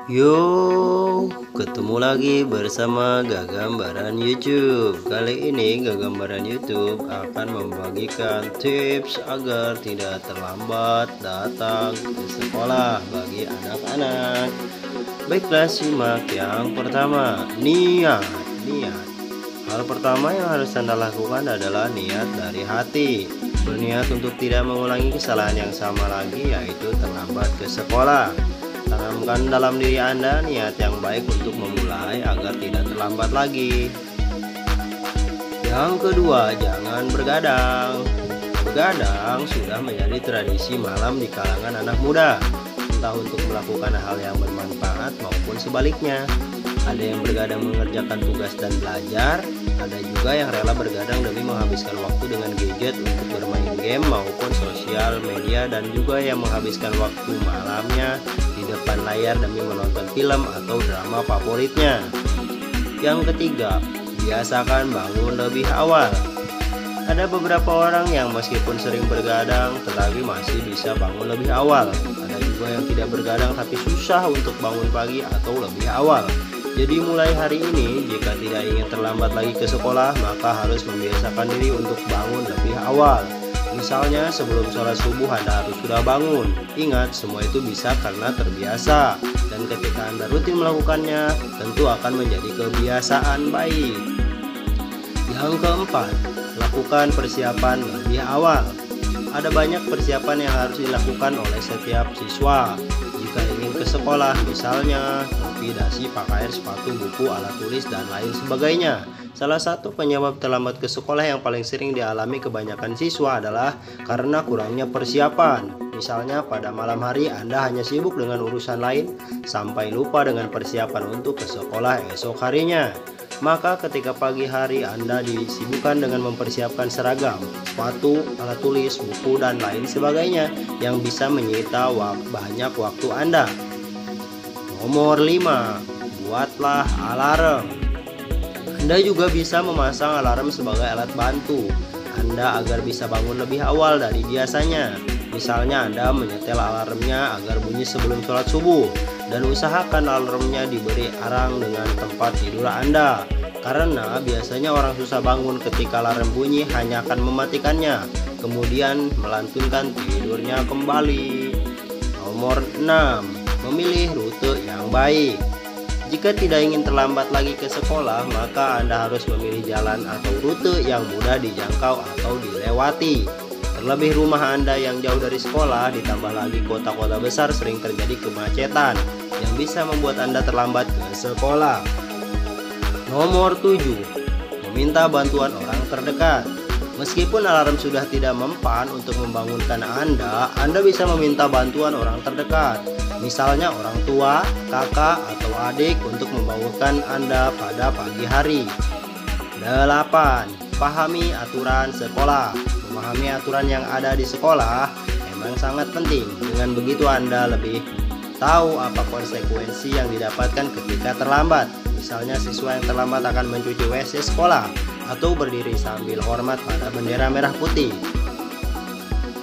Yo, ketemu lagi bersama Gagambaran YouTube. Kali ini Gagambaran YouTube akan membagikan tips agar tidak terlambat datang ke sekolah bagi anak-anak. Baiklah, simak yang pertama, niat. Hal pertama yang harus Anda lakukan adalah niat dari hati. Berniat untuk tidak mengulangi kesalahan yang sama lagi, yaitu terlambat ke sekolah. Tanamkan dalam diri Anda niat yang baik untuk memulai agar tidak terlambat lagi. Yang kedua, jangan bergadang. Begadang sudah menjadi tradisi malam di kalangan anak muda, entah untuk melakukan hal yang bermanfaat maupun sebaliknya. Ada yang bergadang mengerjakan tugas dan belajar, ada juga yang rela bergadang demi menghabiskan waktu dengan gadget untuk bermain game maupun sosial media, dan juga yang menghabiskan waktu malamnya di depan layar demi menonton film atau drama favoritnya. Yang ketiga, biasakan bangun lebih awal. Ada beberapa orang yang meskipun sering bergadang tetapi masih bisa bangun lebih awal. Ada juga yang tidak bergadang tapi susah untuk bangun pagi atau lebih awal. Jadi mulai hari ini, jika tidak ingin terlambat lagi ke sekolah, maka harus membiasakan diri untuk bangun lebih awal. Misalnya sebelum sholat subuh Anda harus sudah bangun. Ingat, semua itu bisa karena terbiasa. Dan ketika Anda rutin melakukannya, tentu akan menjadi kebiasaan baik. Yang keempat, lakukan persiapan lebih awal. Ada banyak persiapan yang harus dilakukan oleh setiap siswa jika ingin ke sekolah, misalnya topi, dasi, pakaian, sepatu, buku, alat tulis, dan lain sebagainya. Salah satu penyebab terlambat ke sekolah yang paling sering dialami kebanyakan siswa adalah karena kurangnya persiapan. Misalnya pada malam hari Anda hanya sibuk dengan urusan lain sampai lupa dengan persiapan untuk ke sekolah esok harinya. Maka ketika pagi hari Anda disibukkan dengan mempersiapkan seragam, sepatu, alat tulis, buku, dan lain sebagainya yang bisa menyita banyak waktu Anda. Nomor 5, buatlah alarm. Anda juga bisa memasang alarm sebagai alat bantu Anda agar bisa bangun lebih awal dari biasanya. Misalnya Anda menyetel alarmnya agar bunyi sebelum sholat subuh, dan usahakan alarmnya diberi arang dengan tempat tidur Anda, karena biasanya orang susah bangun ketika alarm bunyi hanya akan mematikannya, kemudian melantunkan tidurnya kembali. Nomor 6, memilih rute yang baik. Jika tidak ingin terlambat lagi ke sekolah, maka Anda harus memilih jalan atau rute yang mudah dijangkau atau dilewati. Terlebih rumah Anda yang jauh dari sekolah, ditambah lagi kota-kota besar sering terjadi kemacetan yang bisa membuat Anda terlambat ke sekolah. Nomor 7, meminta bantuan orang terdekat. Meskipun alarm sudah tidak mempan untuk membangunkan Anda bisa meminta bantuan orang terdekat. Misalnya orang tua, kakak, atau adik untuk membangunkan Anda pada pagi hari. 8, pahami aturan sekolah. Memahami aturan yang ada di sekolah memang sangat penting. Dengan begitu Anda lebih tahu apa konsekuensi yang didapatkan ketika terlambat. Misalnya siswa yang terlambat akan mencuci WC sekolah atau berdiri sambil hormat pada bendera merah putih.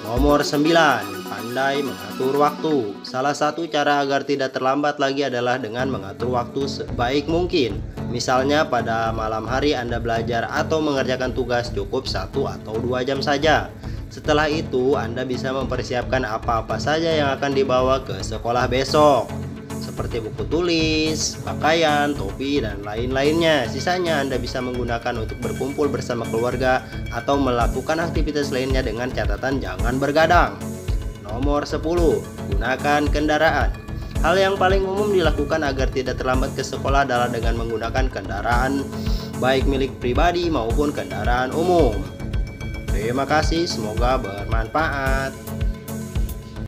Nomor 9, pandai mengatur waktu. Salah satu cara agar tidak terlambat lagi adalah dengan mengatur waktu sebaik mungkin. Misalnya pada malam hari Anda belajar atau mengerjakan tugas cukup 1 atau 2 jam saja. Setelah itu Anda bisa mempersiapkan apa-apa saja yang akan dibawa ke sekolah besok, seperti buku tulis, pakaian, topi, dan lain-lainnya. Sisanya Anda bisa menggunakan untuk berkumpul bersama keluarga atau melakukan aktivitas lainnya dengan catatan jangan bergadang. Nomor 10, gunakan kendaraan. Hal yang paling umum dilakukan agar tidak terlambat ke sekolah adalah dengan menggunakan kendaraan baik milik pribadi maupun kendaraan umum. Terima kasih, semoga bermanfaat.